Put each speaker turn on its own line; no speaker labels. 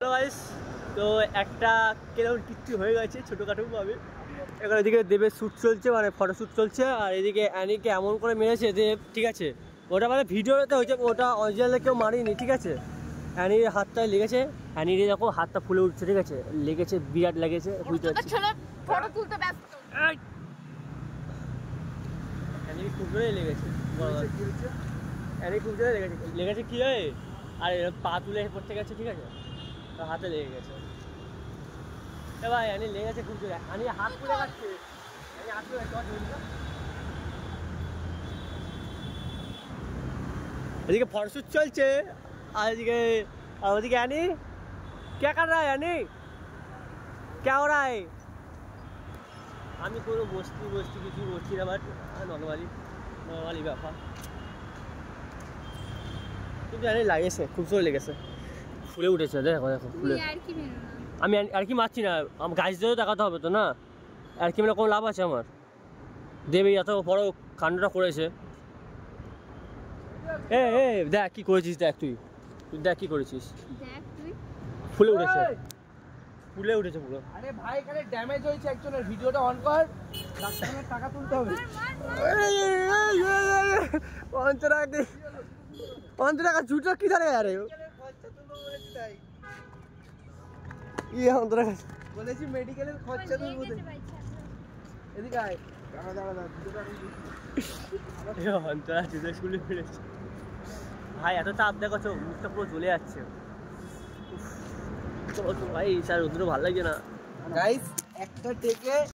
তো গাইস তো একটা কেরম কিচ্ছু হয়ে গেছে ছোটোখাটো ভাবে। এবার এদিকে দেবের শ্যুট চলছে মানে ফটোশ্যুট চলছে আর এদিকে অ্যানিকে এমন করে মেরেছে দেব, ঠিক আছে ওটা মানে ভিডিওতে হয়েছে, ওটা অরিজিনালে কেউ মারিনি, ঠিক আছে। অ্যানির হাতটায় লেগেছে, অ্যানির যখন হাতটা ফুলে উঠছে, ঠিক আছে লেগেছে, বিরাট লেগেছে, বুঝতে পারছি। অ্যানির খুব জোরে লেগেছে, অ্যানি খুব জোরে লেগেছে কি হয় আর পা তুলে পড়তে গেছে, ঠিক আছে হাতে লেগে গেছে। ভাই অ্যানি লেগেছে খুব জোরে, অ্যানি হাত তুলে যাচ্ছে, হাত তুলে এদিকে ফটোশ্যুট চলছে আর এদিকে ওদিকে অ্যানি কে কর রা অ্যানি কে हो रहा है। আমি কোনো বসছি কিছু বসছি না, বাট নর্মালি ব্যাপার। কিন্তু অ্যানি লাগেছে, খুব জোরে লেগেছে, ফুলে উঠেছে, দেখো দেখো ফুলে। আমি আর কি মারছি না, গাছ দিয়েও দেখাতে হবে তো না, আর কি মানে কোনো লাভ আছে আমার। দেবী এত বড় কাণ্ডটা করেছে, দেখ কি করেছিস, দেখ তুই দেখ কি করেছিস, ফুলে উঠেছে পুরো।
আরে ভাই এখানে ড্যামেজ হয়েছে একজনের, ভিডিওটা অন কর, ডাক্তারের টাকা তুলতে হবে।
টাকা জুটো কি ধরে আরে
খরচা তুলবো বলেছি, তাই
অন্তরা
বলেছি মেডিকেলের খরচা তুলবো। এদিকে আয়, দাঁড়া
অন্তরা জুতো খুলে ফেলেছে ভাই, এত চাপ দেখো, মুখটা পুরো চলে যাচ্ছে ভাই, স্যার রোদ্র ভালো লাগছে না
গাইস। একটা টেকে